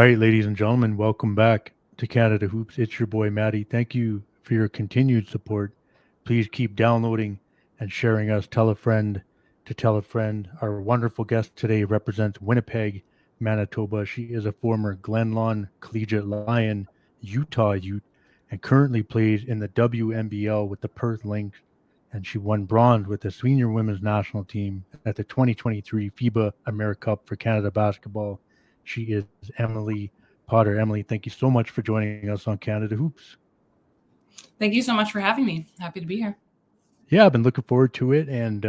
right, ladies and gentlemen, welcome back to Canada Hoops. It's your boy Maddie. Thank you for your continued support. Please keep downloading and sharing us. Tell a friend to tell a friend. Our wonderful guest today represents Winnipeg, Manitoba. She is a former Glenlawn Collegiate Lion, Utah Ute, and currently plays in the WNBA with the Perth Lynx. And she won bronze with the senior women's national team at the 2023 FIBA AmeriCup for Canada basketball. She is Emily Potter. Emily, thank you so much for joining us on Canada Hoops. Thank you so much for having me. Happy to be here. Yeah, I've been looking forward to it, and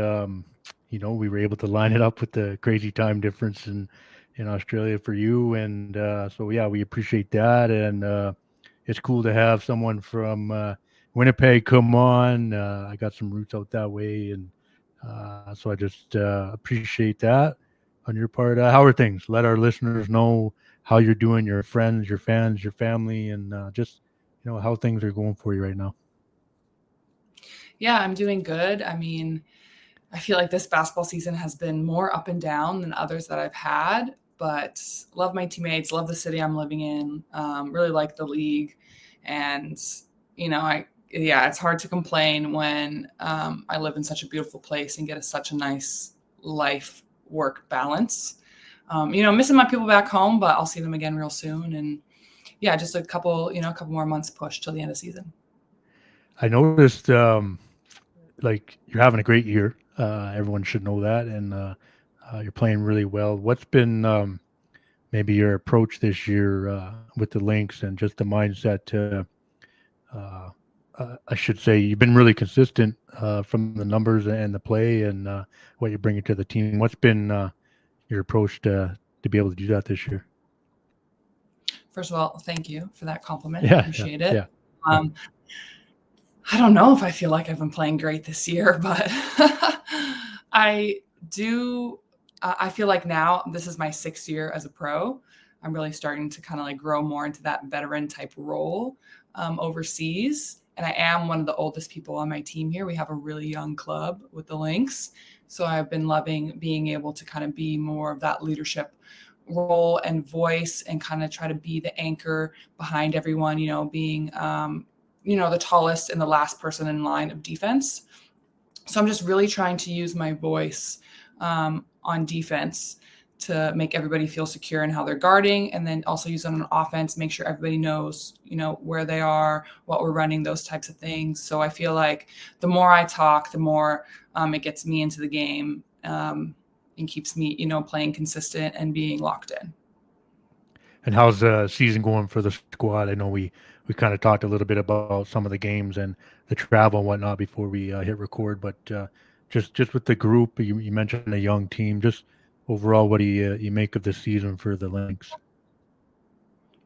we were able to line it up with the crazy time difference in Australia for you, and so yeah, we appreciate that, and it's cool to have someone from Winnipeg come on. I got some roots out that way, and so I just appreciate that on your part. How are things? Let our listeners know how you're doing, your friends, your fans, your family, and just how things are going for you right now. Yeah, I'm doing good. I mean, I feel like this basketball season has been more up and down than others that I've had, but love my teammates, love the city I'm living in, really like the league. And, it's hard to complain when I live in such a beautiful place and get such a nice life work balance. Missing my people back home, but I'll see them again real soon. And yeah, just a couple more months push till the end of season. I noticed like you're having a great year. Everyone should know that, and you're playing really well. What's been maybe your approach this year with the Lynx and just the mindset to? I should say you've been really consistent from the numbers and the play and what you're bringing to the team. What's been your approach to be able to do that this year? First of all, thank you for that compliment. Yeah, Appreciate it. yeah. I don't know if I feel like I've been playing great this year, but I do. I feel like now this is my 6th year as a pro. I'm really starting to kind of like grow more into that veteran type role overseas. And I am one of the oldest people on my team here. We have a really young club with the Lynx. So I've been loving being able to kind of be more of that leadership role and voice and kind of try to be the anchor behind everyone, being, the tallest and the last person in line of defense. So I'm just really trying to use my voice on defense to make everybody feel secure in how they're guarding, and then also use it on offense, make sure everybody knows, where they are, what we're running, those types of things. So I feel like the more I talk, the more it gets me into the game and keeps me, playing consistent and being locked in. And how's the season going for the squad? I know we kind of talked a little bit about some of the games and the travel and whatnot before we hit record, but just with the group, you mentioned a young team. Just overall, what do you make of the season for the Lynx?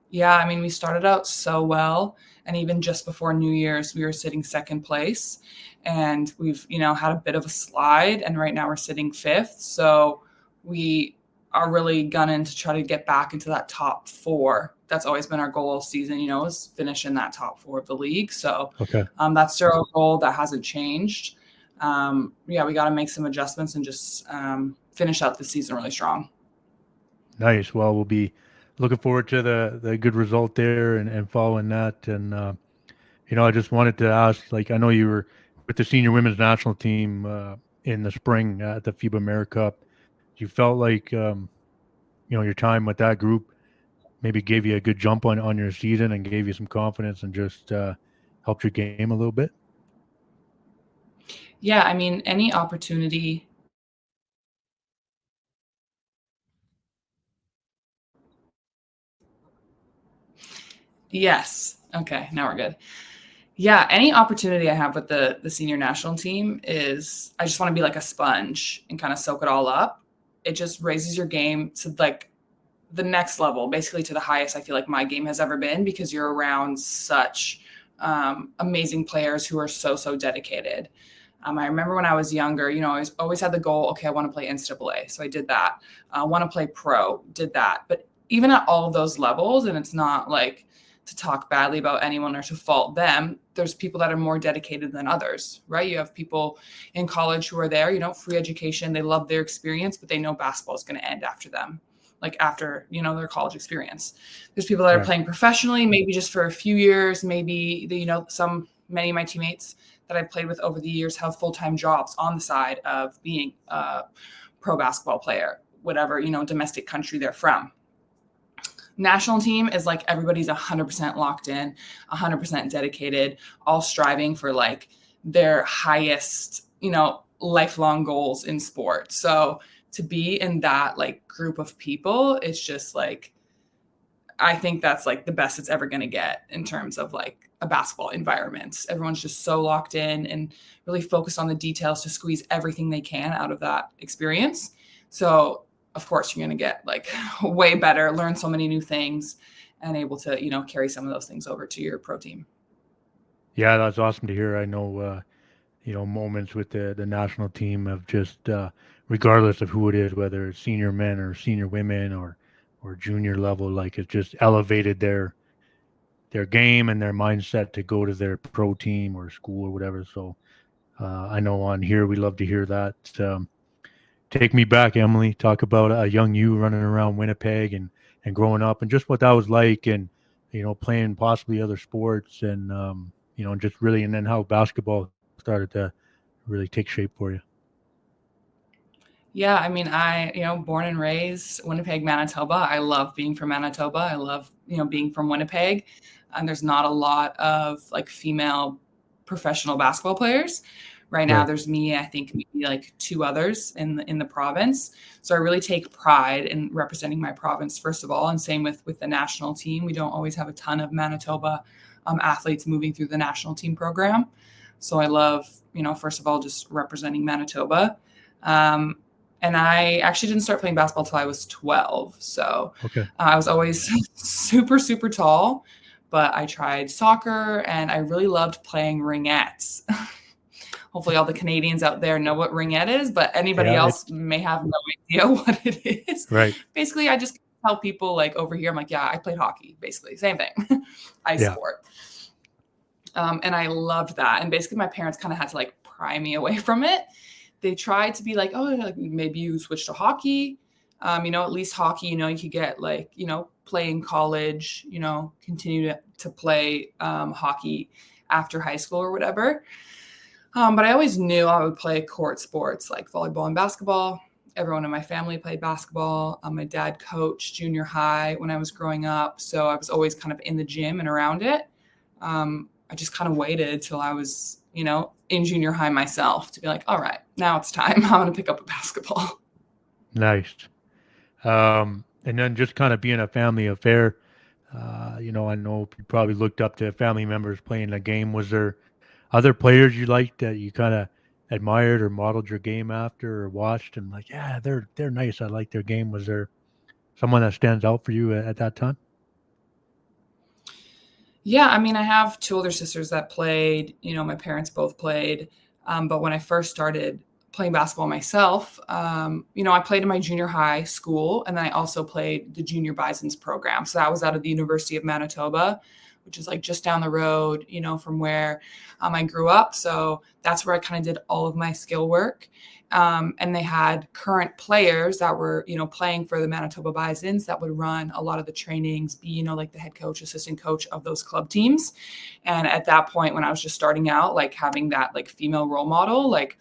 Yeah, I mean, we started out so well, and even just before New Year's, we were sitting 2nd place, and we've had a bit of a slide, and right now we're sitting 5th. So we are really gunning to try to get back into that top 4. That's always been our goal all season, is finish in that top 4 of the league. So that's our goal. That hasn't changed. We got to make some adjustments and just finish out the season really strong. Nice. Well, we'll be looking forward to the good result there and following that. And I just wanted to ask, like, I know you were with the senior women's national team in the spring at the FIBA AmeriCup. You felt like your time with that group maybe gave you a good jump on your season and gave you some confidence and just helped your game a little bit? Yeah, I mean, any opportunity. Yes. Okay, now we're good. Yeah, any opportunity I have with the senior national team is I just want to be like a sponge and kind of soak it all up. It just raises your game to like the next level, basically to the highest I feel like my game has ever been, because you're around such amazing players who are so dedicated. I remember when I was younger, I always had the goal, okay, I want to play NCAA. So I did that. I want to play pro, did that. But even at all of those levels, and it's not like to talk badly about anyone or to fault them, there's people that are more dedicated than others, right? You have people in college who are there, free education. They love their experience, but they know basketball is going to end after them. like after, their college experience. There's people that are Right. playing professionally, maybe just for a few years, maybe, many of my teammates that I've played with over the years have full-time jobs on the side of being a pro basketball player, whatever, domestic country they're from. National team is like everybody's 100% locked in, 100% dedicated, all striving for like their highest, lifelong goals in sport. So to be in that like group of people, it's just like, I think that's like the best it's ever going to get in terms of like a basketball environment. Everyone's just so locked in and really focused on the details to squeeze everything they can out of that experience. So, of course, you're going to get like way better, learn so many new things, and able to, carry some of those things over to your pro team. Yeah, that's awesome to hear. I know, moments with the national team of just regardless of who it is, whether it's senior men or senior women or junior level, like it just elevated their game and their mindset to go to their pro team or school or whatever. So I know on here we love to hear that. Take me back, Emily. Talk about a young you running around Winnipeg and growing up and just what that was like, and playing possibly other sports, and just really, and then how basketball started to really take shape for you. Yeah, I mean, born and raised Winnipeg, Manitoba. I love being from Manitoba. I love, being from Winnipeg. And there's not a lot of like female professional basketball players. Right now Right. there's me, I think maybe like two others in the province. So I really take pride in representing my province first of all, and same with the national team. We don't always have a ton of Manitoba athletes moving through the national team program. So I love, first of all, just representing Manitoba. Um, and I actually didn't start playing basketball till I was 12. So Okay. I was always super, super tall, but I tried soccer and I really loved playing ringettes. Hopefully all the Canadians out there know what ringette is, but anybody Yeah. else may have no idea what it is. Right. Basically, I just tell people like over here, I'm like, yeah, I played hockey, basically. Same thing. Ice Yeah. sport. And I loved that. And basically my parents kind of had to like pry me away from it. They tried to be like, oh, like maybe you switch to hockey. At least hockey, you could get like, play in college, continue to play hockey after high school or whatever. But I always knew I would play court sports like volleyball and basketball. Everyone in my family played basketball. My dad coached junior high when I was growing up. So I was always kind of in the gym and around it. I just kind of waited till I was, in junior high myself to be like, all right, now it's time. I'm going to pick up a basketball. Nice. And then just kind of being a family affair, I know you probably looked up to family members playing a game. Was there other players you liked that you kind of admired or modeled your game after or watched and like, yeah, they're nice. I like their game. Was there someone that stands out for you at that time? Yeah, I mean, I have two older sisters that played, my parents both played. But when I first started playing basketball myself, I played in my junior high school, and then I also played the Junior Bisons program. So that was out of the University of Manitoba, which is like just down the road, from where I grew up. So that's where I kind of did all of my skill work. And they had current players that were, playing for the Manitoba Bisons that would run a lot of the trainings, be, like the head coach, assistant coach of those club teams. And at that point, when I was just starting out, like having that like female role model, like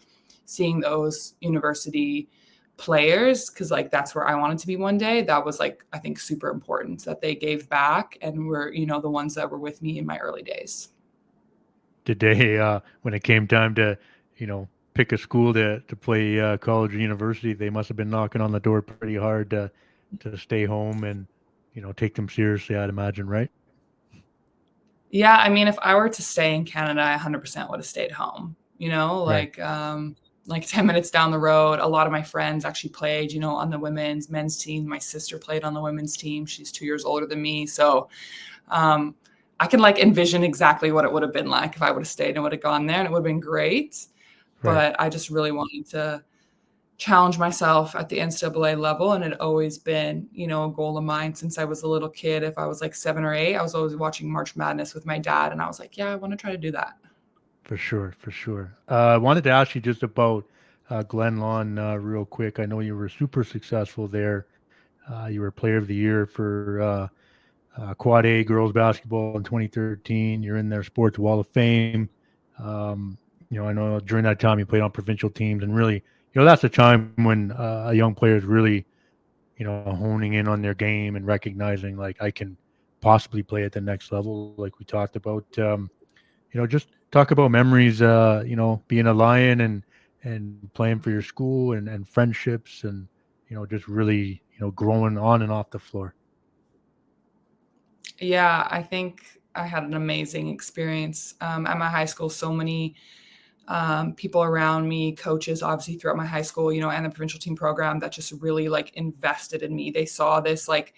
seeing those university players, because like that's where I wanted to be one day, that was like, I think super important that they gave back and were, the ones that were with me in my early days. Did they, when it came time to, pick a school to play college or university, they must have been knocking on the door pretty hard to stay home and, take them seriously, I'd imagine, right? Yeah, I mean, if I were to stay in Canada, I 100% would have stayed home, Right. like 10 minutes down the road. A lot of my friends actually played, on the men's team. My sister played on the women's team. She's 2 years older than me. So I can like envision exactly what it would have been like if I would have stayed and would have gone there, and it would have been great. Right. But I just really wanted to challenge myself at the NCAA level. And it had always been, a goal of mine since I was a little kid. If I was like 7 or 8, I was always watching March Madness with my dad. And I was like, yeah, I want to try to do that. For sure. For sure. I wanted to ask you just about Glen Lawn real quick. I know you were super successful there. You were Player of the Year for Quad A girls basketball in 2013. You're in their Sports Wall of Fame. Um, I know during that time you played on provincial teams, and really, that's a time when a young player is really, honing in on their game and recognizing like I can possibly play at the next level, like we talked about. Just talk about memories. Being a Lion and playing for your school and friendships and just really growing on and off the floor. Yeah, I think I had an amazing experience at my high school. So many people around me, coaches, obviously throughout my high school, and the provincial team program that just really like invested in me. They saw this like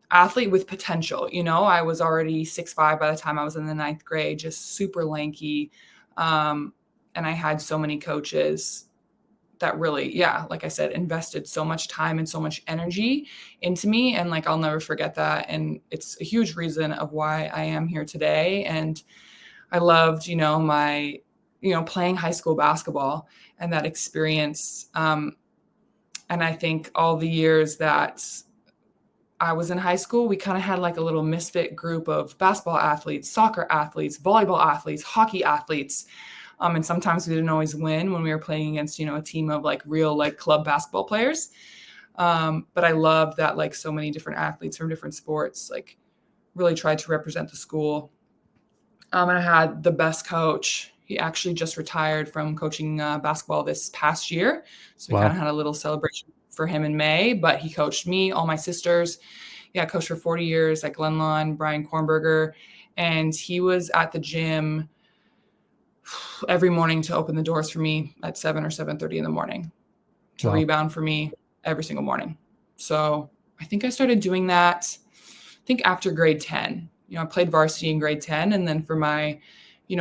athlete with potential. I was already 6'5" by the time I was in the ninth grade, just super lanky. And I had so many coaches that really, yeah, like I said, invested so much time and so much energy into me. And like, I'll never forget that. And it's a huge reason of why I am here today. And I loved, my, playing high school basketball and that experience. And I think all the years that I was in high school, we kind of had like a little misfit group of basketball athletes, soccer athletes, volleyball athletes, hockey athletes. And sometimes we didn't always win when we were playing against, a team of like real like club basketball players. But I love that like so many different athletes from different sports like really tried to represent the school. And I had the best coach. He actually just retired from coaching basketball this past year. So we kind of Wow. had a little celebration for him in May, but he coached me, all my sisters. Yeah, coached for 40 years at Glenlawn, Brian Kornberger. And he was at the gym every morning to open the doors for me at 7 or 7:30 in the morning to Wow. rebound for me every single morning. So I think I started doing that, I think after grade 10. I played varsity in grade 10. And then for my,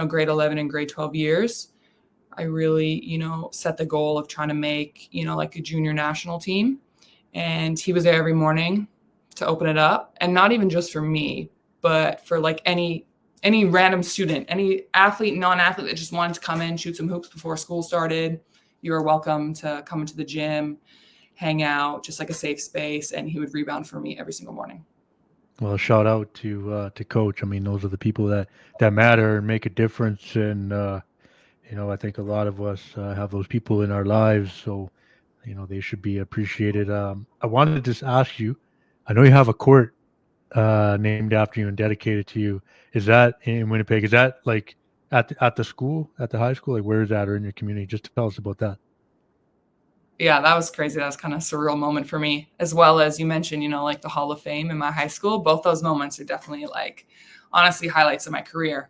grade 11 and grade 12 years, I really, set the goal of trying to make, like a junior national team. And he was there every morning to open it up. And not even just for me, but for like any random student, any athlete, non-athlete that just wanted to come in, shoot some hoops before school started. You were welcome to come into the gym, hang out, just like a safe space. And he would rebound for me every single morning. Well, shout out to Coach. I mean, those are the people that matter and make a difference. And I think a lot of us have those people in our lives, so they should be appreciated. I wanted to just ask you. I know you have a court named after you and dedicated to you. Is that in Winnipeg? Is that like at the school, at the high school? Like where is that, or in your community? Just tell us about that. Yeah, that was crazy. That was kind of a surreal moment for me, as well as you mentioned, like the Hall of Fame in my high school. Both those moments are definitely like, honestly, highlights of my career.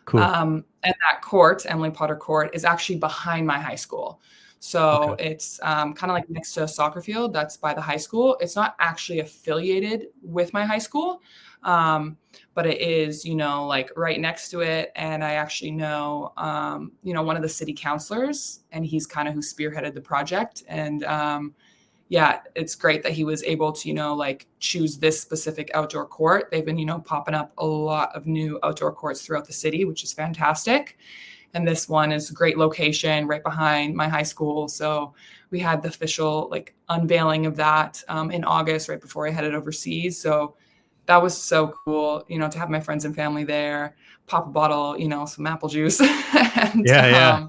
Cool. And that court, Emily Potter Court, is actually behind my high school. So Okay. it's kind of like next to a soccer field that's by the high school. It's not actually affiliated with my high school, but it is, like right next to it. And I actually know, one of the city councilors, and he's kind of who spearheaded the project. And yeah, it's great that he was able to, like choose this specific outdoor court. They've been, popping up a lot of new outdoor courts throughout the city, which is fantastic. And this one is a great location right behind my high school. So we had the official like unveiling of that in August, right before I headed overseas. So that was so cool, to have my friends and family there, pop a bottle, some apple juice and Yeah, yeah.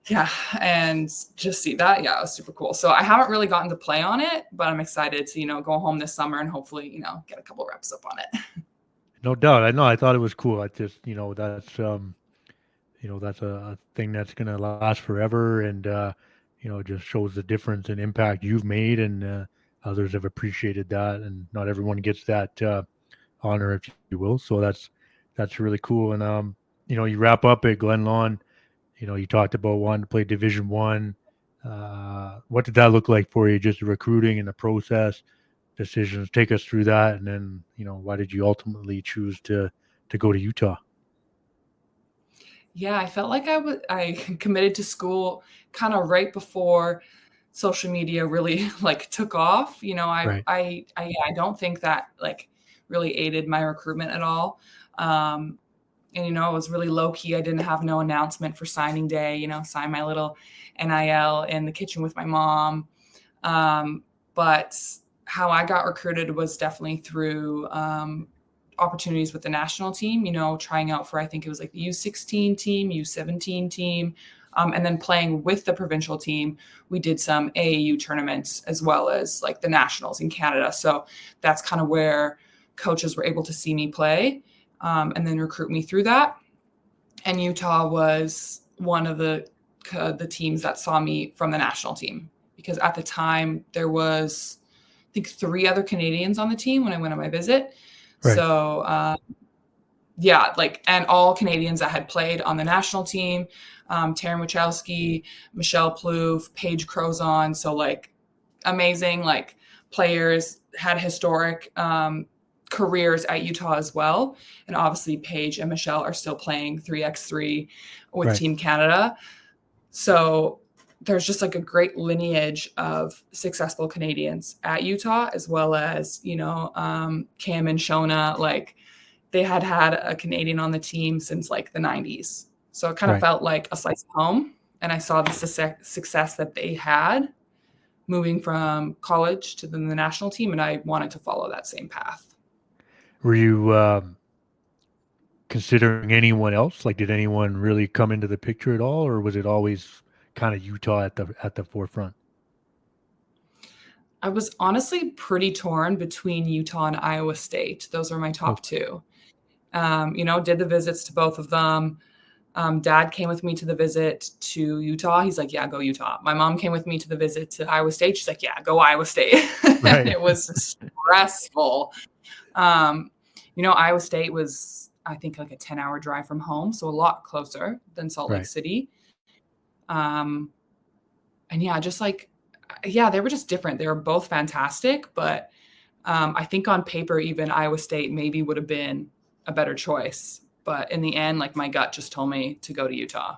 yeah, and just see that. Yeah, it was super cool. So I haven't really gotten to play on it, but I'm excited to, go home this summer and hopefully, get a couple reps up on it. No doubt. I know. I thought it was cool. I just, that's a thing that's gonna last forever, and just shows the difference and impact you've made, and others have appreciated that, and not everyone gets that honor, if you will. So that's really cool. And you wrap up at Glen Lawn. You talked about wanting to play Division One. What did that look like for you? Just the recruiting and the process, decisions. Take us through that, and then why did you ultimately choose to go to Utah? Yeah, I felt like I committed to school kind of right before social media really like took off. Right. Yeah, I don't think that like really aided my recruitment at all. And it was really low key. I didn't have no announcement for signing day, sign my little NIL in the kitchen with my mom. But how I got recruited was definitely through opportunities with the national team, trying out for, I think it was like the U16 team, U17 team, and then playing with the provincial team. We did some AAU tournaments as well as like the nationals in Canada. So that's kind of where coaches were able to see me play, and then recruit me through that. And Utah was one of the teams that saw me from the national team, because at the time there was, I think, 3 other Canadians on the team when I went on my visit. Right. So yeah, like, and all Canadians that had played on the national team, Taryn Wachowski, Michelle Plouffe, Paige Crozon. So like amazing, like players, had historic careers at Utah as well. And obviously Paige and Michelle are still playing 3x3 with Right. Team Canada. So there's just like a great lineage of successful Canadians at Utah, as well as, Cam and Shona, like they had a Canadian on the team since like the 90s. So it kind of felt like a slice of home. And I saw the success that they had moving from college to the national team. And I wanted to follow that same path. Were you considering anyone else? Like, did anyone really come into the picture at all, or was it always kind of Utah at the forefront? I was honestly pretty torn between Utah and Iowa State. Those are my top 2. Did the visits to both of them. Dad came with me to the visit to Utah. He's like, yeah, go Utah. My mom came with me to the visit to Iowa State. She's like, yeah, go Iowa State. Right. It was stressful. Iowa State was, I think, like a 10-hour drive from home, so a lot closer than Salt Lake City. And yeah, just like, yeah, they were just different. They were both fantastic, but I think on paper, even Iowa State maybe would have been a better choice. But in the end, like my gut just told me to go to Utah.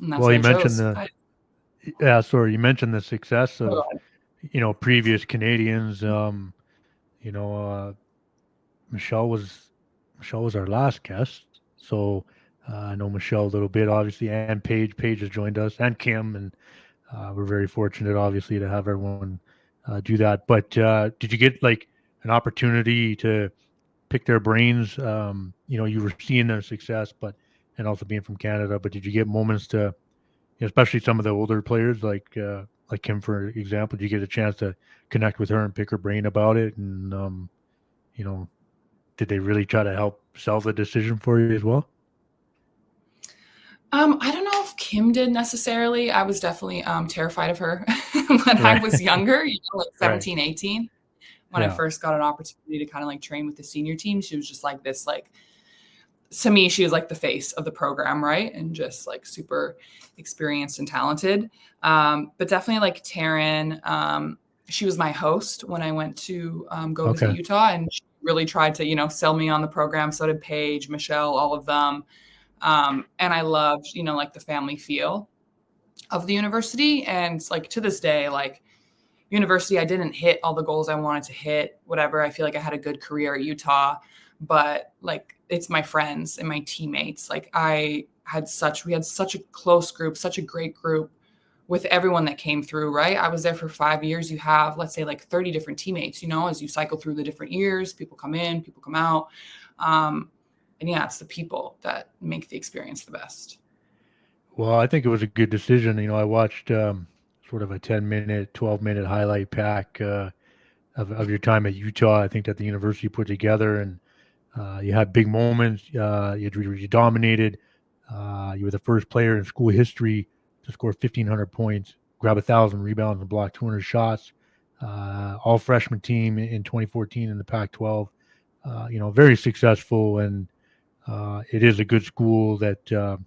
And that's Well, what you I mentioned chose. you mentioned the success of, previous Canadians. Michelle was our last guest, so I know Michelle a little bit, obviously, and Paige. Paige has joined us, and Kim, and we're very fortunate, obviously, to have everyone do that. But did you get like an opportunity to pick their brains? You were seeing their success, and also being from Canada. But did you get moments to, especially some of the older players, like Kim, for example, did you get a chance to connect with her and pick her brain about it? And did they really try to help sell the decision for you as well? I don't know if Kim did necessarily. I was definitely terrified of her when I was younger, like 17, 18. When I first got an opportunity to kind of like train with the senior team, she was just like this, like, to me, she was like the face of the program, right? And just like super experienced and talented. But definitely like Taryn, she was my host when I went to go visit Utah, and she really tried to, sell me on the program. So did Paige, Michelle, all of them. And I loved, like the family feel of the university. And like to this day, like university, I didn't hit all the goals I wanted to hit, whatever. I feel like I had a good career at Utah, but like it's my friends and my teammates. Like we had such a close group, such a great group with everyone that came through, right? I was there for 5 years. You have, let's say, like 30 different teammates, as you cycle through the different years, people come in, people come out. And yeah, it's the people that make the experience the best. Well, I think it was a good decision. I watched sort of a 10-minute, 12-minute highlight pack of your time at Utah. I think that the university put together, and you had big moments. You dominated. You were the first player in school history to score 1,500 points, grab 1,000 rebounds, and block 200 shots. All freshman team in 2014 in the Pac-12. Very successful, and it is a good school that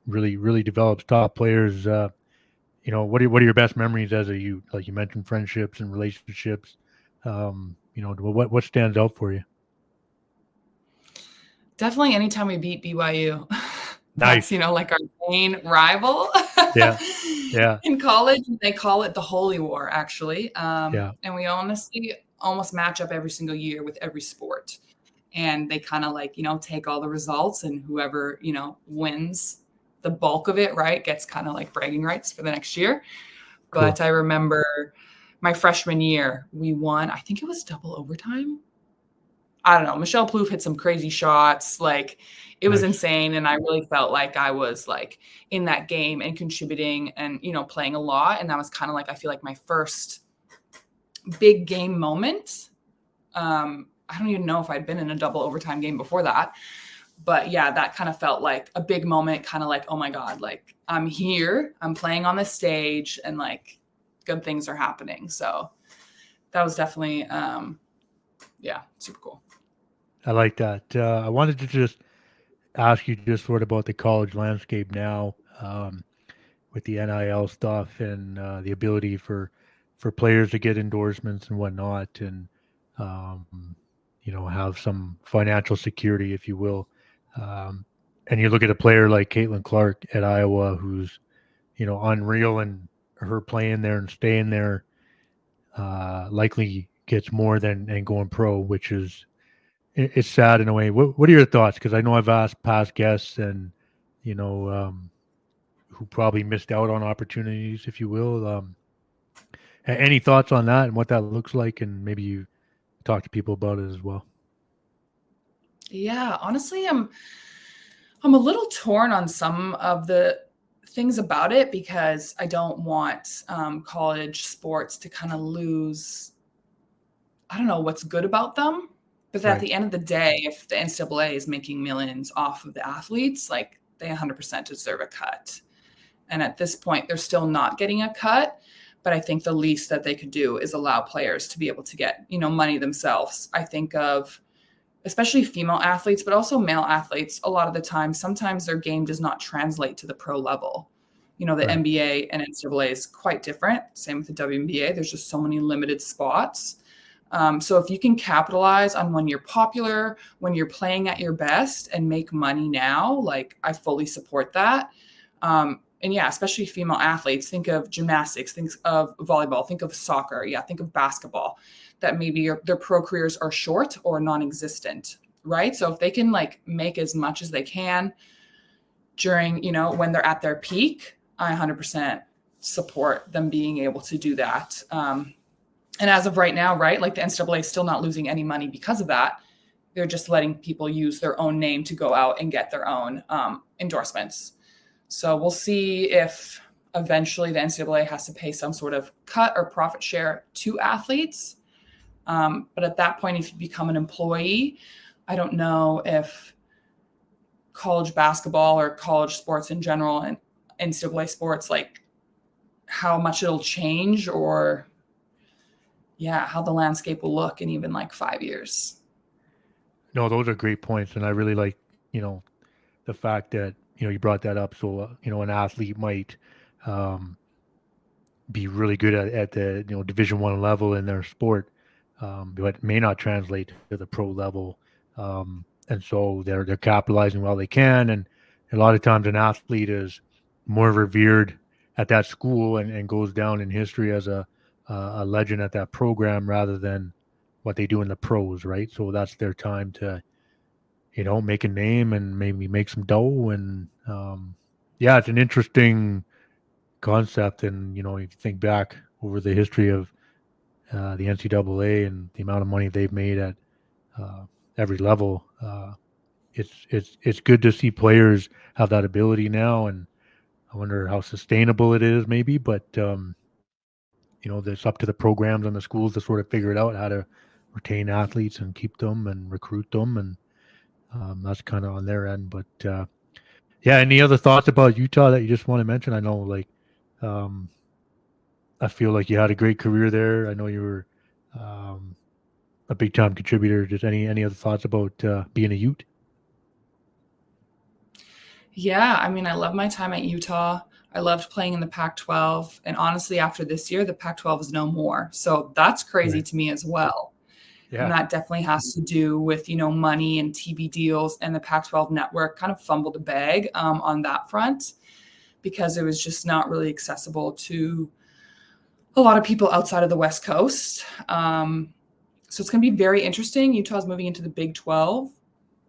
really develops top players. What are your best memories as a Ute? Like you mentioned, friendships and relationships. What stands out for you? Definitely anytime we beat BYU. Nice. That's, like our main rival. Yeah. In college, they call it the Holy War, actually. Yeah. And we honestly almost match up every single year with every sport. And they kind of like, take all the results, and whoever, wins the bulk of it, right, gets kind of like bragging rights for the next year. Cool. But I remember my freshman year, we won. I think it was double overtime. I don't know. Michelle Plouffe hit some crazy shots. Like it was Nice. insane. And I really felt like I was like in that game and contributing and, playing a lot. And that was kind of like, I feel like my first big game moment. I don't even know if I'd been in a double overtime game before that. But yeah, that kind of felt like a big moment, kind of like, oh my God, like I'm here, I'm playing on the stage and like good things are happening. So that was definitely, super cool. I like that. I wanted to just ask you just sort of about the college landscape now, with the NIL stuff and the ability for players to get endorsements and whatnot, and have some financial security, if you will. Um, and you look at a player like Caitlin Clark at Iowa, who's unreal, and her playing there and staying there likely gets more than and going pro, which is it's sad in a way. What are your thoughts? Because I know I've asked past guests, and you know, who probably missed out on opportunities, if you will. Any thoughts on that and what that looks like, and maybe you talk to people about it as well. Yeah, honestly, I'm a little torn on some of the things about it because I don't want college sports to kind of lose, I don't know, what's good about them. But at Right. the end of the day, if the NCAA is making millions off of the athletes, like they 100% deserve a cut. And at this point, they're still not getting a cut. But I think the least that they could do is allow players to be able to get, money themselves. I think of especially female athletes, but also male athletes, a lot of the time, sometimes their game does not translate to the pro level. The Right. NBA and NCAA is quite different. Same with the WNBA. There's just so many limited spots. So if you can capitalize on when you're popular, when you're playing at your best and make money now, like I fully support that. And yeah, especially female athletes, think of gymnastics, think of volleyball, think of soccer, think of basketball, that maybe their pro careers are short or non-existent, right? So if they can like make as much as they can during, when they're at their peak, I 100% support them being able to do that. And as of right now, right, like the NCAA is still not losing any money because of that. They're just letting people use their own name to go out and get their own endorsements. So we'll see if eventually the NCAA has to pay some sort of cut or profit share to athletes. But at that point, if you become an employee, I don't know if college basketball or college sports in general and NCAA sports, like how much it'll change or how the landscape will look in even like 5 years. No, those are great points, and I really like the fact that you brought that up. So an athlete might um, be really good at the Division 1 level in their sport, but may not translate to the pro level. And so they're capitalizing while they can. And a lot of times an athlete is more revered at that school and goes down in history as a legend at that program rather than what they do in the pros, right? So that's their time to make a name and maybe make some dough. And yeah, it's an interesting concept. And if you think back over the history of the NCAA and the amount of money they've made at every level, it's good to see players have that ability now. And I wonder how sustainable it is, maybe. But it's up to the programs and the schools to sort of figure it out how to retain athletes and keep them and recruit them. And that's kind of on their end. But yeah, any other thoughts about Utah that you just want to mention? I know, like, um, I feel like you had a great career there. I know you were um, a big time contributor. Just any other thoughts about being a Ute? Yeah, I mean, I love my time at Utah. I loved playing in the Pac-12. And honestly, after this year, the Pac-12 is no more. So that's crazy Right. to me as well. And Yeah. that definitely has to do with, money and TV deals. And the Pac-12 network kind of fumbled the bag on that front because it was just not really accessible to a lot of people outside of the West Coast. So it's going to be very interesting. Utah's moving into the Big 12. Right.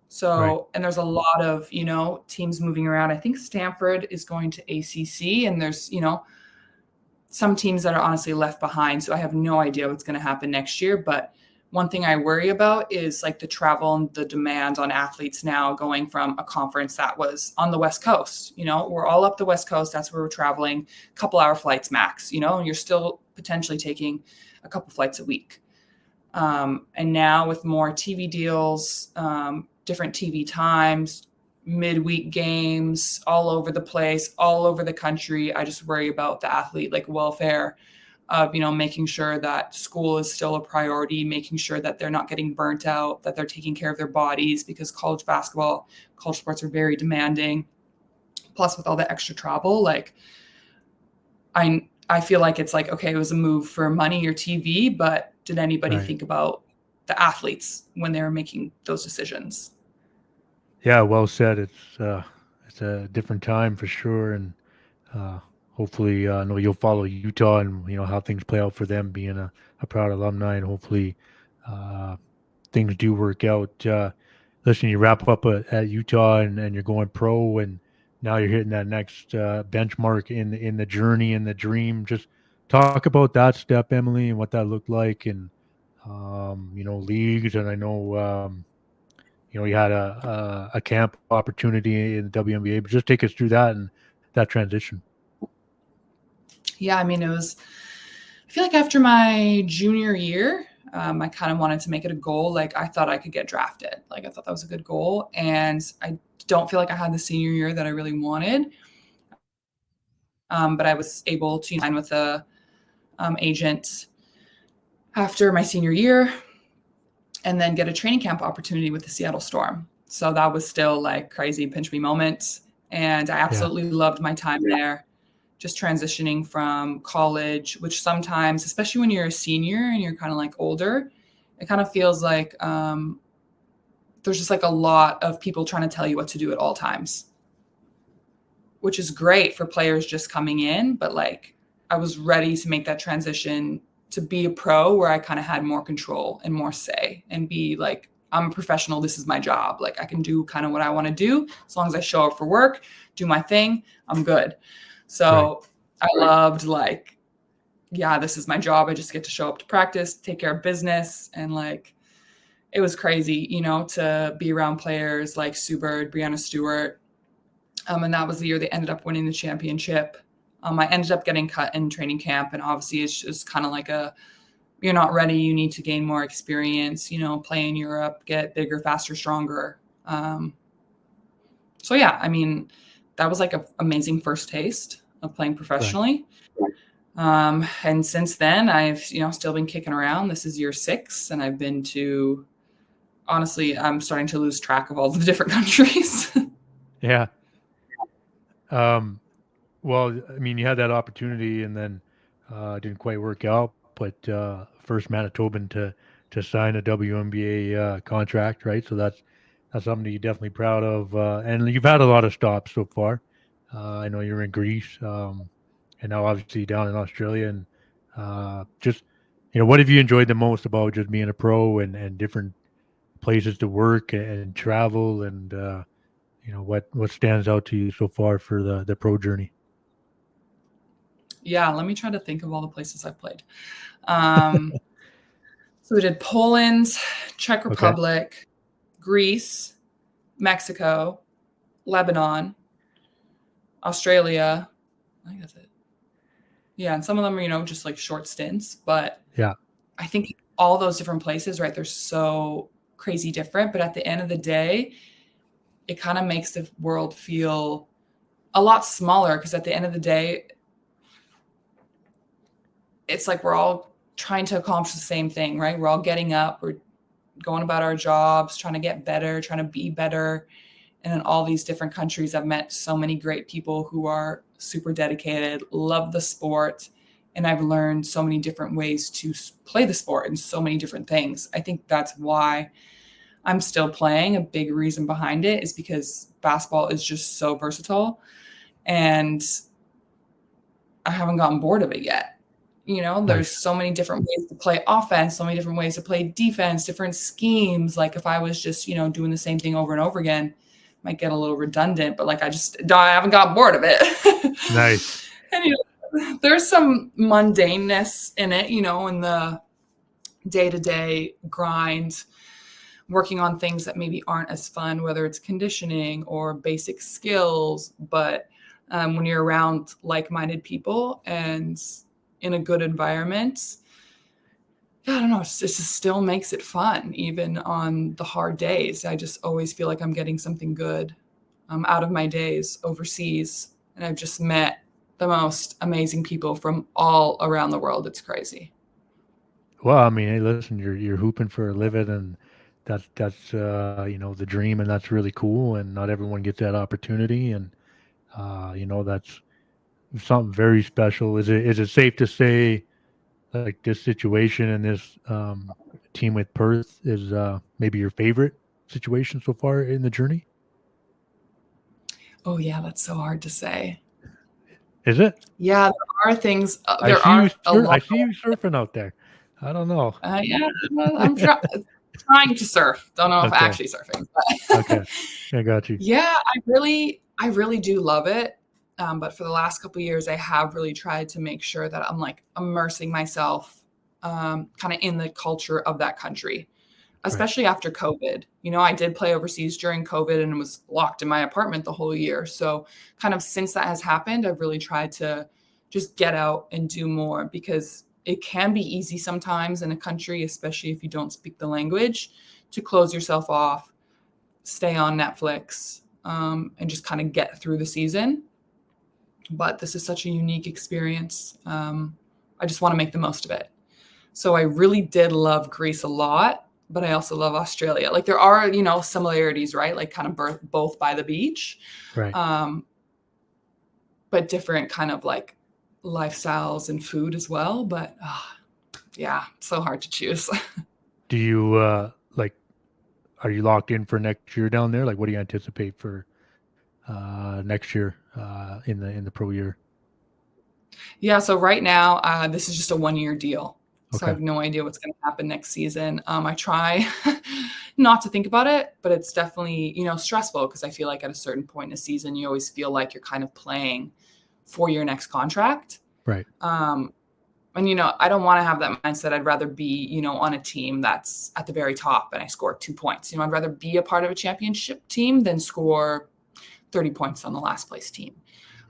So, and there's a lot of, teams moving around. I think Stanford is going to ACC and there's, some teams that are honestly left behind. So I have no idea what's going to happen next year. But one thing I worry about is like the travel and the demand on athletes now going from a conference that was on the West Coast. You know, we're all up the West Coast. That's where we're traveling, couple hour flights max, you know, and you're still potentially taking a couple flights a week. And now with more TV deals, different TV times, midweek games all over the place, all over the country, I just worry about the athlete like welfare of, you know, making sure that school is still a priority, making sure that they're not getting burnt out, that they're taking care of their bodies, because college basketball, college sports are very demanding. Plus with all the extra travel, like I feel like it's like, okay, it was a move for money or TV, but did anybody think about the athletes when they were making those decisions? Yeah, well said. It's a different time for sure, and hopefully, I know you'll follow Utah and how things play out for them, being a proud alumni, and hopefully, uh, things do work out. Listen, you wrap up at Utah, and you're going pro, and now you're hitting that next benchmark in the journey and the dream. Just talk about that step, Emily, and what that looked like, and leagues, and I know. You had a camp opportunity in the WNBA, but just take us through that and that transition. Yeah, I mean, I feel like after my junior year, I kind of wanted to make it a goal. Like I thought I could get drafted. Like I thought that was a good goal. And I don't feel like I had the senior year that I really wanted. But I was able to sign with a agent after my senior year and then get a training camp opportunity with the Seattle Storm. So that was still like crazy pinch me moments. And I absolutely loved my time there, just transitioning from college, which sometimes, especially when you're a senior and you're kind of like older, it kind of feels like there's just like a lot of people trying to tell you what to do at all times, which is great for players just coming in. But like I was ready to make that transition to be a pro where I kind of had more control and more say and be like, I'm a professional. This is my job. Like I can do kind of what I want to do. As long as I show up for work, do my thing, I'm good. So I loved like, yeah, this is my job. I just get to show up to practice, take care of business. And like, it was crazy, to be around players like Sue Bird, Brianna Stewart. And that was the year they ended up winning the championship. I ended up getting cut in training camp, and obviously it's just kind of like you're not ready. You need to gain more experience, play in Europe, get bigger, faster, stronger. So yeah, I mean, that was like an amazing first taste of playing professionally. And since then I've, still been kicking around. This is year 6 and I've been to, honestly, I'm starting to lose track of all the different countries. Yeah. Well, I mean, you had that opportunity and then it didn't quite work out, but first Manitoban to sign a WNBA contract, right? So that's something that you're definitely proud of. And you've had a lot of stops so far. I know you're in Greece, and now obviously down in Australia. And just, what have you enjoyed the most about just being a pro and different places to work and travel and what stands out to you so far for the pro journey? Yeah, let me try to think of all the places I've played. So we did Poland, Czech Republic, Greece, Mexico, Lebanon, Australia. I think that's it. Yeah, and some of them are, just like short stints, but yeah, I think all those different places, right, they're so crazy different, but at the end of the day, it kind of makes the world feel a lot smaller, because at the end of the day, it's like we're all trying to accomplish the same thing, right? We're all getting up, we're going about our jobs, trying to get better, trying to be better. And in all these different countries, I've met so many great people who are super dedicated, love the sport. And I've learned so many different ways to play the sport and so many different things. I think that's why I'm still playing. A big reason behind it is because basketball is just so versatile. And I haven't gotten bored of it yet. There's so many different ways to play offense, so many different ways to play defense, different schemes. Like if I was just, doing the same thing over and over again, it might get a little redundant, but like I haven't gotten bored of it. Nice. And there's some mundaneness in it, you know, in the day-to-day grind, working on things that maybe aren't as fun, whether it's conditioning or basic skills. But when you're around like-minded people and in a good environment, yeah, I don't know, it just still makes it fun, even on the hard days. I just always feel like I'm getting something good out of my days overseas. And I've just met the most amazing people from all around the world. It's crazy. Well, I mean, hey, listen, you're hooping for a living, and that's the dream, and that's really cool. And not everyone gets that opportunity, and that's something very special. Is it safe to say like this situation and this team with Perth is maybe your favorite situation so far in the journey? Oh, yeah, that's so hard to say. Is it? Yeah, there are things, I there see you are a lot. I see you surfing out there. I don't know. Yeah, I'm trying to surf. Don't know if Okay. actually surfing, Okay. but I got you. yeah, I really do love it. But for the last couple of years, I have really tried to make sure that I'm like immersing myself kind of in the culture of that country, Right. especially after COVID. You know, I did play overseas during COVID and was locked in my apartment the whole year. So, kind of since that has happened, I've really tried to just get out and do more because it can be easy sometimes in a country, especially if you don't speak the language, to close yourself off, stay on Netflix, and just kind of get through the season. But this is such a unique experience. I just want to make the most of it. So I really did love Greece a lot, but I also love Australia. Like there are, you know, similarities, right? Like kind of both by the beach, Right. um, but different kind of like lifestyles and food as well. But yeah, so hard to choose. Do you like are you locked in for next year down there? Like what do you anticipate for next year in the pro year? Yeah, so right now, this is just a 1-year deal. So I Okay. have no idea what's gonna happen next season. I try not to think about it, but it's definitely, you know, stressful because I feel like at a certain point in a season, you always feel like you're kind of playing for your next contract. Right. Um, and, you know, I don't wanna have that mindset. I'd rather be, you know, on a team that's at the very top and I score 2 points. You know, I'd rather be a part of a championship team than score 30 points on the last place team.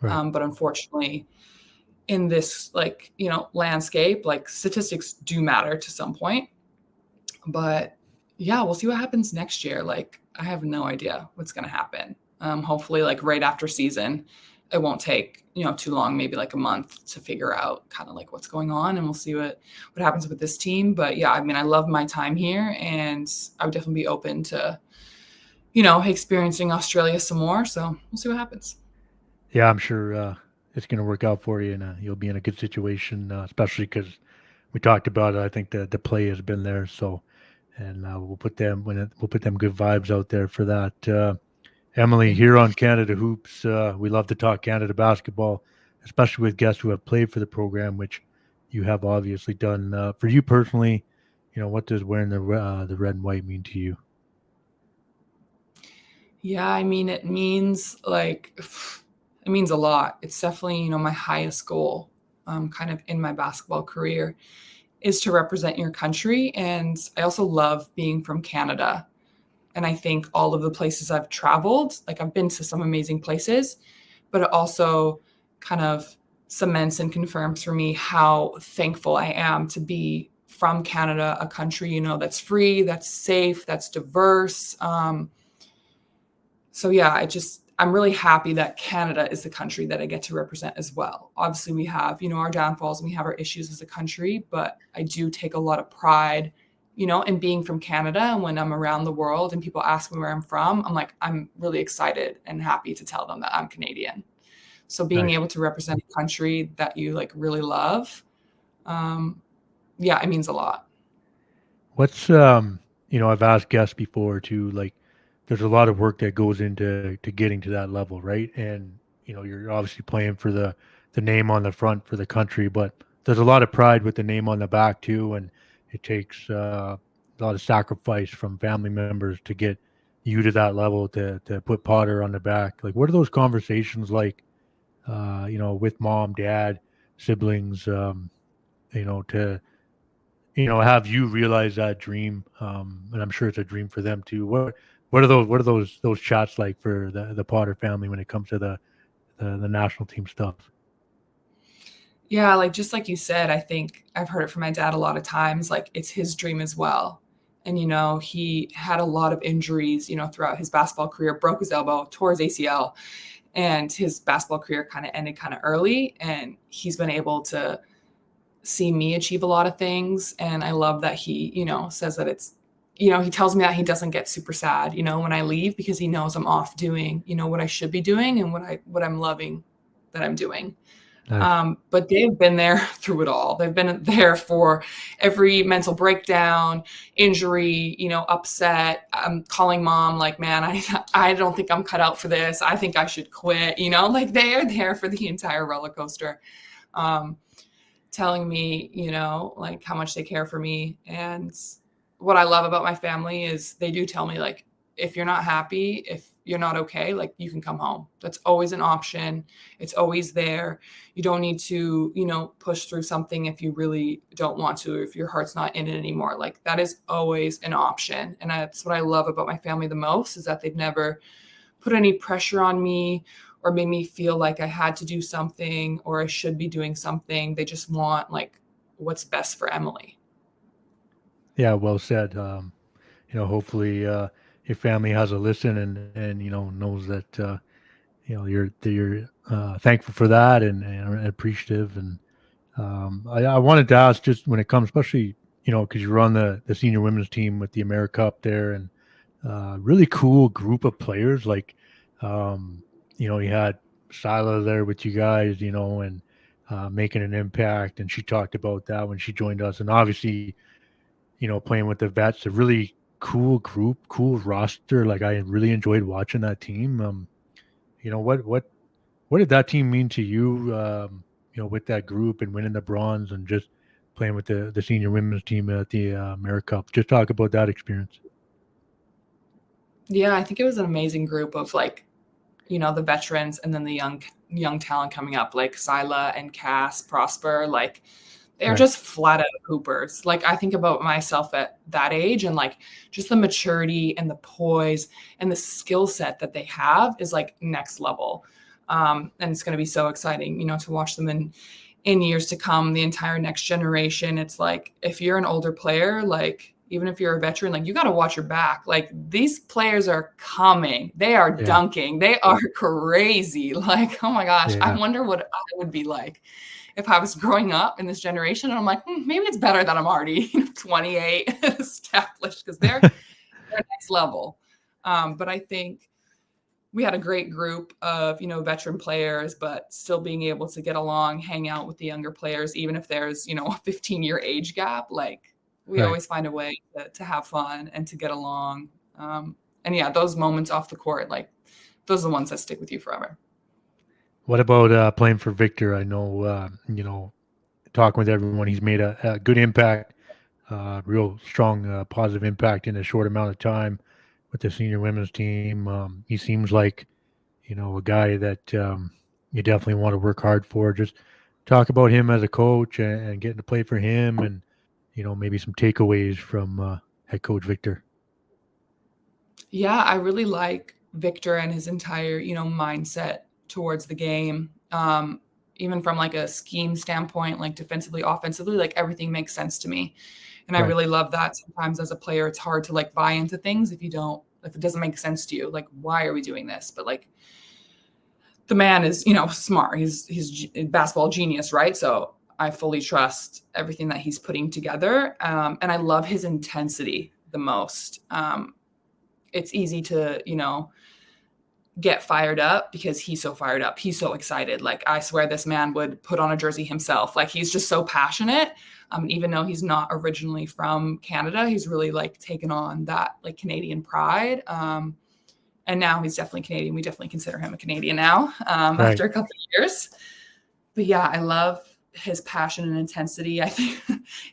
Right. But unfortunately, in this like, you know, landscape, like statistics do matter to some point. But yeah, we'll see what happens next year. Like I have no idea what's going to happen. Hopefully like right after season, it won't take, you know, too long, maybe like a month to figure out kind of like what's going on, and we'll see what happens with this team. But yeah, I mean, I love my time here and I would definitely be open to, you know, experiencing Australia some more. So we'll see what happens. Yeah, I'm sure it's going to work out for you, and you'll be in a good situation, especially because we talked about it. I think the play has been there, so and we'll put them good vibes out there for that. Emily, Thank here you. on Canada Hoops, we love to talk Canada basketball, especially with guests who have played for the program, which you have obviously done. For you personally, what does wearing the red and white mean to you? Yeah, I mean, it means like it means a lot. It's definitely, you know, my highest goal, kind of in my basketball career is to represent your country. And I also love being from Canada. And I think all of the places I've traveled, like I've been to some amazing places, but it also kind of cements and confirms for me how thankful I am to be from Canada, a country, you know, that's free, that's safe, that's diverse. So yeah, I'm really happy that Canada is the country that I get to represent as well. Obviously, we have, you know, our downfalls and we have our issues as a country, but I do take a lot of pride, you know, in being from Canada. And when I'm around the world and people ask me where I'm from, I'm like, I'm really excited and happy to tell them that I'm Canadian. So being Nice. able to represent a country that you like really love, um, yeah, it means a lot. What's I've asked guests before too, like there's a lot of work that goes into getting to that level, right? And you're obviously playing for the name on the front for the country, but there's a lot of pride with the name on the back too, and it takes a lot of sacrifice from family members to get you to that level to put Potter on the back. Like, what are those conversations like? With mom, dad, siblings, to have you realize that dream, and I'm sure it's a dream for them too. What are those chats like for the Potter family when it comes to the national team stuff? Yeah, like just like you said, I think I've heard it from my dad a lot of times, like it's his dream as well. And he had a lot of injuries, throughout his basketball career, broke his elbow, tore his ACL, and his basketball career kind of ended kind of early. And he's been able to see me achieve a lot of things. And I love that he, says that he tells me that he doesn't get super sad, when I leave because he knows I'm off doing, what I should be doing and what I'm loving that I'm doing. Nice. But they've been there through it all. They've been there for every mental breakdown, injury, upset. I'm calling mom like, man, I don't think I'm cut out for this. I think I should quit, like they are there for the entire roller coaster. Telling me, like how much they care for me. And what I love about my family is they do tell me like, if you're not happy, if you're not okay, like you can come home. That's always an option. It's always there. You don't need to, push through something if you really don't want to, if your heart's not in it anymore. Like that is always an option. And that's what I love about my family the most is that they've never put any pressure on me or made me feel like I had to do something or I should be doing something. They just want like what's best for Emily. Yeah, well said. Hopefully your family has a listen and knows that you're thankful for that and appreciative. And I wanted to ask, just when it comes, especially because you're on the senior women's team with the AmeriCup there, and really cool group of players. Like you had Sila there with you guys, and making an impact. And she talked about that when she joined us. And obviously, playing with the vets, a really cool group, cool roster. Like I really enjoyed watching that team. What did that team mean to you? With that group and winning the bronze and just playing with the senior women's team at the AmeriCup. Just talk about that experience. Yeah, I think it was an amazing group of like, the veterans and then the young talent coming up, like Sila and Cass, Prosper, like they're Right. just flat out hoopers. Like I think about myself at that age and like just the maturity and the poise and the skill set that they have is like next level. And it's going to be so exciting, to watch them in years to come, the entire next generation. It's like, if you're an older player, like even if you're a veteran, like you got to watch your back. Like these players are coming, they are Yeah. dunking, they are crazy. Like, oh my gosh, I Yeah. wonder what I would be like if I was growing up in this generation. And I'm like, maybe it's better that I'm already 28 established because they're next level. But I think we had a great group of, veteran players, but still being able to get along, hang out with the younger players, even if there's, a 15-year age gap. Like we Right. always find a way to have fun and to get along. And yeah, those moments off the court, like those are the ones that stick with you forever. What about playing for Victor? I know, talking with everyone, he's made a good impact, real strong, positive impact in a short amount of time with the senior women's team. He seems like, a guy that you definitely want to work hard for. Just talk about him as a coach and getting to play for him and, maybe some takeaways from head coach Victor. Yeah, I really like Victor and his entire, mindset towards the game. Even from like a scheme standpoint, like defensively, offensively, like everything makes sense to me. And I Right. really love that. Sometimes as a player, it's hard to like buy into things if it doesn't make sense to you. Like, why are we doing this? But like the man is, smart. He's a basketball genius, right? So I fully trust everything that he's putting together. And I love his intensity the most. It's easy to, get fired up because he's so fired up. He's so excited. Like I swear this man would put on a jersey himself. Like he's just so passionate. Even though he's not originally from Canada, he's really like taken on that like Canadian pride. And now he's definitely Canadian. We definitely consider him a Canadian now Right. after a couple of years. But yeah, I love his passion and intensity. I think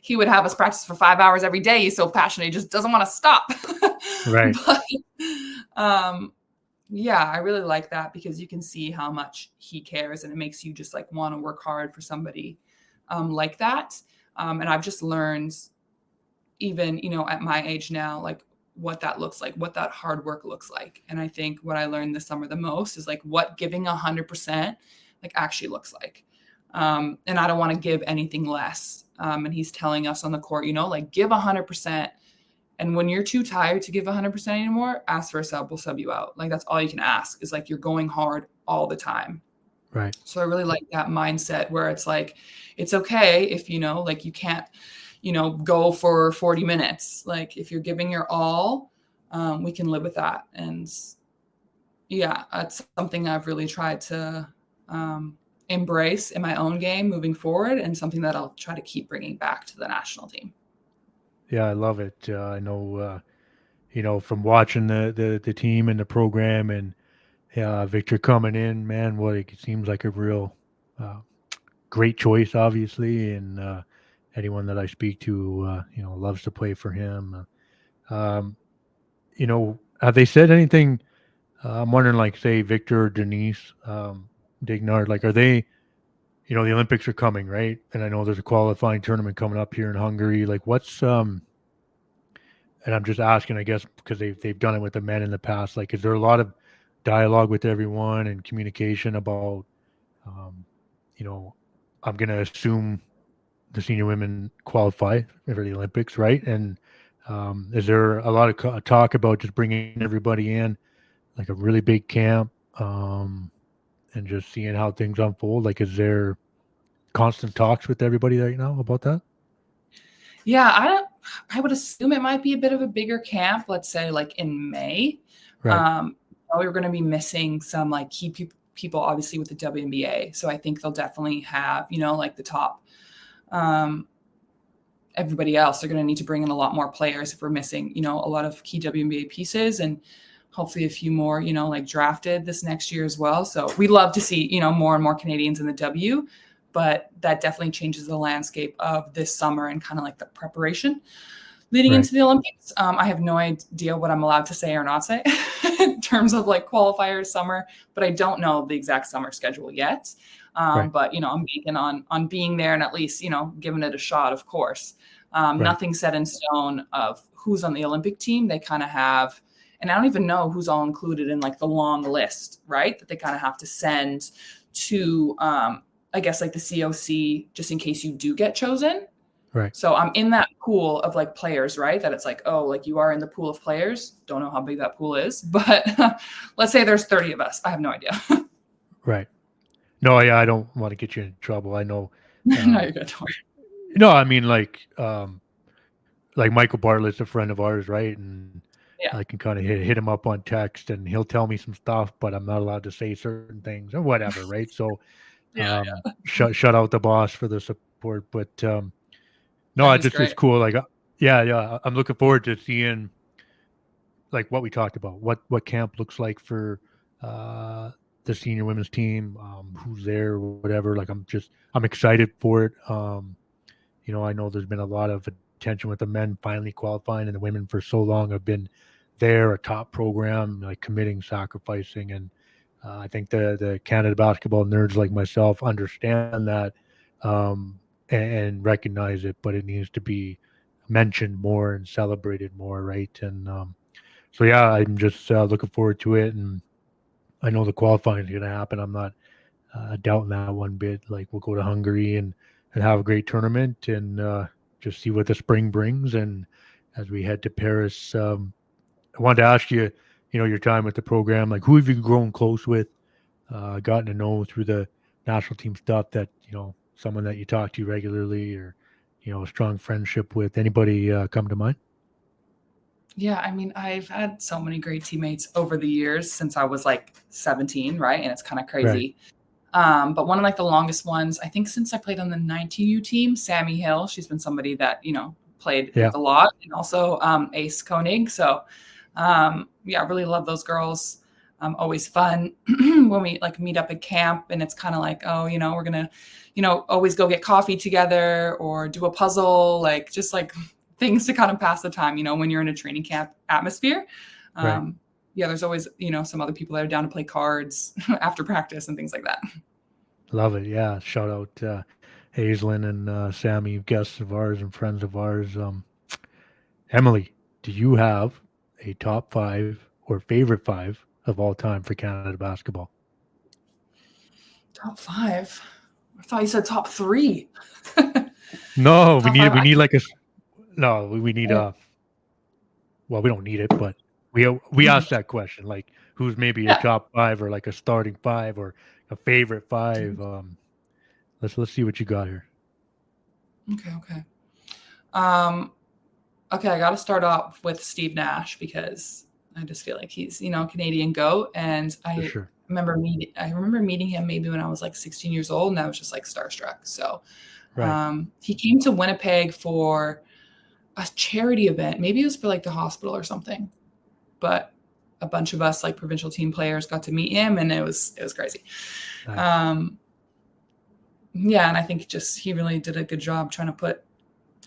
he would have us practice for 5 hours every day. He's so passionate. He just doesn't want to stop. Right. But Yeah, I really like that because you can see how much he cares, and it makes you just like want to work hard for somebody like that. And I've just learned, even, at my age now, like what that looks like, what that hard work looks like. And I think what I learned this summer the most is like what giving 100% like actually looks like. And I don't want to give anything less. And he's telling us on the court, like give 100%. And when you're too tired to give 100% anymore, ask for a sub, we'll sub you out. Like that's all you can ask, is like you're going hard all the time. Right. So I really like that mindset where it's like, it's okay if, like you can't, go for 40 minutes. Like if you're giving your all, we can live with that. And yeah, that's something I've really tried to embrace in my own game moving forward, and something that I'll try to keep bringing back to the national team. Yeah, I love it. I know, from watching the team and the program, and Victor coming in, man, what it seems like a real uh, great choice, obviously, and anyone that I speak to, loves to play for him. Have they said anything? I'm wondering, like, say Victor or Denise Dignard, like, are they? The Olympics are coming, right? And I know there's a qualifying tournament coming up here in Hungary. Like, what's and I'm just asking, I guess, because they've done it with the men in the past. Like, is there a lot of dialogue with everyone and communication about, um, you know, I'm going to assume the senior women qualify for the Olympics, right? And is there a lot of talk about just bringing everybody in, like a really big camp, and just seeing how things unfold? Like, is there constant talks with everybody right now about that? Yeah, I would assume it might be a bit of a bigger camp, let's say like in May. Right, We're going to be missing some like key people, obviously, with the WNBA. So I think they'll definitely have, like the top. Everybody else, they're going to need to bring in a lot more players if we're missing, a lot of key WNBA pieces, and hopefully a few more, like drafted this next year as well. So we'd love to see, more and more Canadians in the W, but that definitely changes the landscape of this summer and kind of like the preparation leading right, into the Olympics. I have no idea what I'm allowed to say or not say in terms of like qualifiers summer, but I don't know the exact summer schedule yet. right, But I'm banking on being there and at least giving it a shot. Of course, right, nothing set in stone of who's on the Olympic team. They kind of have, and I don't even know who's all included in like the long list, right? That they kind of have to send to, I guess like the COC, just in case you do get chosen. right. So I'm in that pool of like players, right? That it's like, oh, like you are in the pool of players. Don't know how big that pool is, but let's say there's 30 of us. I have no idea. Right. No, yeah, I don't want to get you in trouble. I know. No, Um, you're good. Don't worry. no, I mean, like Michael Bartlett's a friend of ours, right? And Yeah. I can kind of hit him up on text, and he'll tell me some stuff, but I'm not allowed to say certain things or whatever, right? So, Yeah. shut out the boss for the support, but no, Yeah. it He's just is great. cool. Like, yeah, I'm looking forward to seeing like what we talked about, what camp looks like for uh, the senior women's team, who's there, whatever. Like, I'm excited for it. I know there's been a lot of attention with the men finally qualifying, and the women for so long have been there, a top program, like committing, sacrificing, and I think the Canada basketball nerds like myself understand that, and recognize it, but it needs to be mentioned more and celebrated more, right? And so yeah, I'm just looking forward to it, and I know the qualifying is going to happen. I'm not doubting that one bit. Like, we'll go to Hungary and have a great tournament, and just see what the spring brings. And as we head to Paris, I wanted to ask you, your time with the program. Like, who have you grown close with, gotten to know through the national team stuff? That someone that you talk to regularly, or a strong friendship with. Anybody come to mind? Yeah. I mean, I've had so many great teammates over the years since I was like 17, right? And it's kind of Right. crazy. But one of like the longest ones, I think since I played on the 19U team, Sammy Hill, she's been somebody that, played Yeah. with a lot, and also Ace Koenig. So yeah, I really love those girls. Always fun when we like meet up at camp, and it's kind of like, oh, we're gonna, always go get coffee together or do a puzzle, like just like things to kind of pass the time, when you're in a training camp atmosphere. Right. Um, yeah, there's always, some other people that are down to play cards after practice and things like that. Love it. Yeah. Shout out Hazelin and Sammy, guests of ours and friends of ours. Emily, do you have a top five or favorite five of all time for Canada basketball? Top five. I thought you said top three. No, we Top need five. we need like a no, we need I, well, we don't need it, but we mhm. asked that question, like who's maybe your Yeah. top five or like a starting five or a favorite five. Let's see what you got here. Okay. Um, okay, I got to start off with Steve Nash because I just feel like he's, Canadian GOAT. And For I sure. remember meeting him maybe when I was like 16 years old, and I was just like starstruck. So Right. he came to Winnipeg for a charity event. Maybe it was for like the hospital or something. But a bunch of us like provincial team players got to meet him, and it was crazy. Nice. Yeah, and I think just he really did a good job trying to put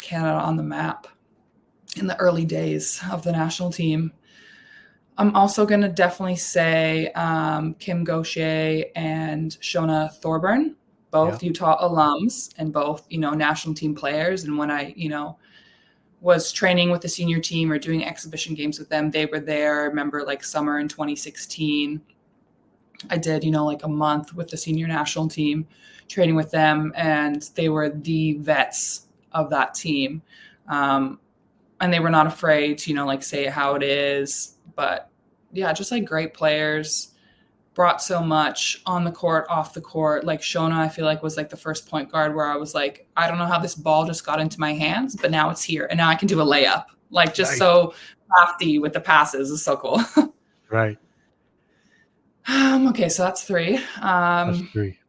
Canada on the map in the early days of the national team. I'm also going to definitely say Kim Gaucher and Shona Thorburn, Yeah. both Utah alums and both, national team players. And when I, was training with the senior team or doing exhibition games with them, they were there. I remember like summer in 2016. I did, like a month with the senior national team training with them, and they were the vets of that team. And they were not afraid to, like say how it is. But yeah, just like great players, brought so much on the court, off the court. Like Shona, I feel like was like the first point guard where I was like, I don't know how this ball just got into my hands, but now it's here. And now I can do a layup. Like just Nice. so crafty with the passes is so cool. Right. Okay, so that's three. That's three.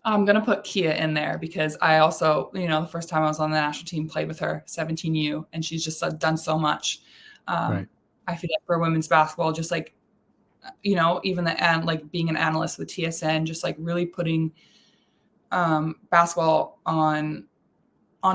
I'm going to put Kia in there because I also, the first time I was on the national team, played with her, 17U, and she's just done so much. Right. I feel like for women's basketball, just like, even like being an analyst with TSN, just like really putting basketball on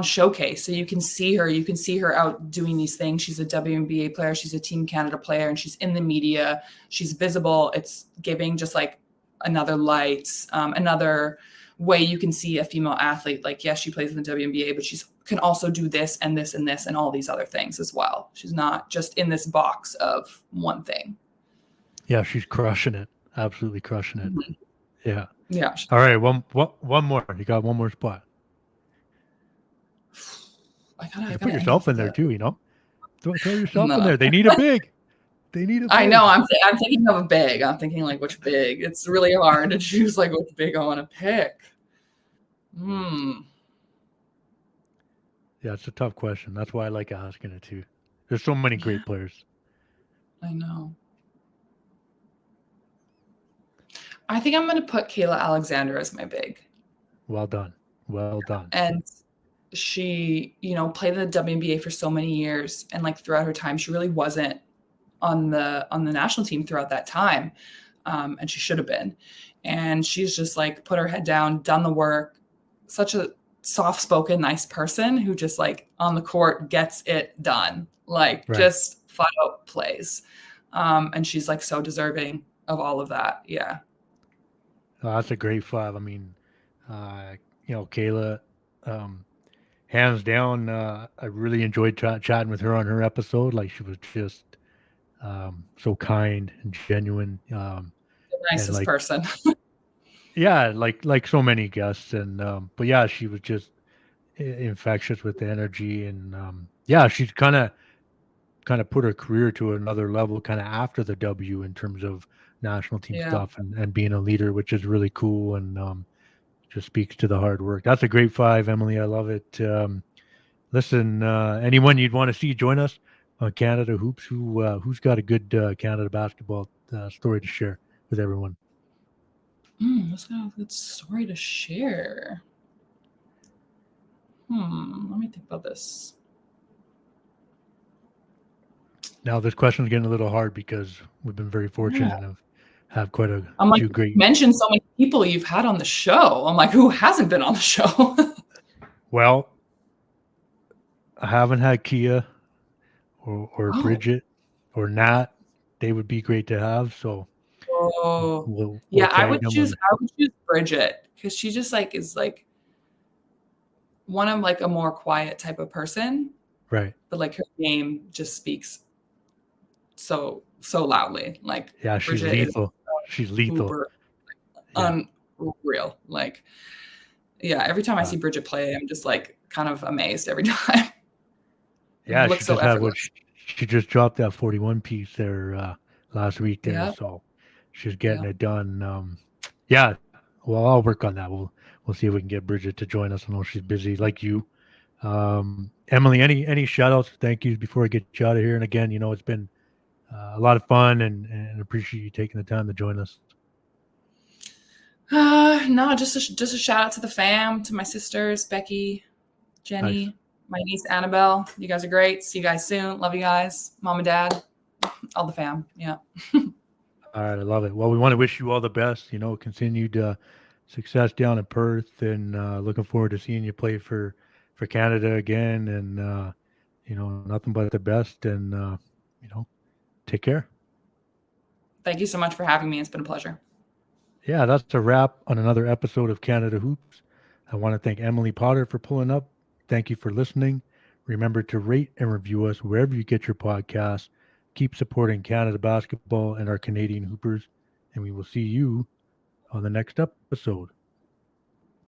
showcase. So you can see her out doing these things. She's a WNBA player. She's a Team Canada player, and she's in the media. She's visible. It's giving just like another light, another way you can see a female athlete. Like, yes, she plays in the WNBA, but she can also do this and this and this and all these other things as well. She's not just in this box of one thing. Yeah, she's crushing it. Absolutely crushing it. Mm-hmm. Yeah. Yeah. All right. One more. You got one more spot. You put yourself in there too, Throw yourself in there. They need a big. I know. I'm thinking of a big. I'm thinking like which big. It's really hard to choose like which big I want to pick. Yeah, it's a tough question. That's why I like asking it too. There's so many great players. I know. I think I'm going to put Kayla Alexander as my big. Well done. Well done. And she, played in the WNBA for so many years, and like throughout her time, she really wasn't on the national team throughout that time, and she should have been. And she's just like put her head down, done the work. Such a soft-spoken, nice person who just like on the court gets it done, like Right. just flat out plays. And she's like so deserving of all of that. Yeah. That's a great five. I mean, Kayla, hands down, I really enjoyed chatting with her on her episode. Like she was just so kind and genuine. The nicest and like, person. yeah, like so many guests. And but yeah, she was just infectious with the energy. And yeah, she's kind of put her career to another level kind of after the W in terms of national team stuff and being a leader, which is really cool. And just speaks to the hard work. That's a great five, Emily. I love it. Listen, anyone you'd want to see join us on Canada Hoops, who's got a good Canada basketball story to share with everyone? Let's got a good story to share. Let me think about this. Now, this question is getting a little hard because we've been very fortunate and have quite a few great. You mentioned so many people you've had on the show. I'm like, who hasn't been on the show? Well, I haven't had Kia or Bridget or Nat, they would be great to have. So Oh, we'll yeah, tag them when. I would choose Bridget because she just like is like one of like a more quiet type of person, Right. but like her game just speaks so loudly. Like Yeah, she's Bridget is lethal. She's lethal. uber Yeah. unreal. Like, yeah, every time I see Bridget play, I'm just like kind of amazed every time. It Yeah, she looks so just had what effortless. she just dropped that 41 piece there last week there, Yeah, so she's getting yeah. it done. Yeah, well, I'll work on that. We'll see if we can get Bridget to join us. I know she's busy like you. Emily, any shout outs or thank yous before I get you out of here? And again, it's been a lot of fun and appreciate you taking the time to join us. No, just a shout out to the fam, to my sisters, Becky, Nice. Jenny, my niece Annabelle. You guys are great. See you guys soon. Love you guys. Mom and dad, all the fam. Yeah. All right, I love it. Well, we want to wish you all the best. Continued success down in Perth, and looking forward to seeing you play for Canada again. And nothing but the best. And take care. Thank you so much for having me. It's been a pleasure. Yeah, that's a wrap on another episode of Canada Hoops. I want to thank Emily Potter for pulling up. Thank you for listening. Remember to rate and review us wherever you get your podcasts. Keep supporting Canada basketball and our Canadian Hoopers, and we will see you on the next episode.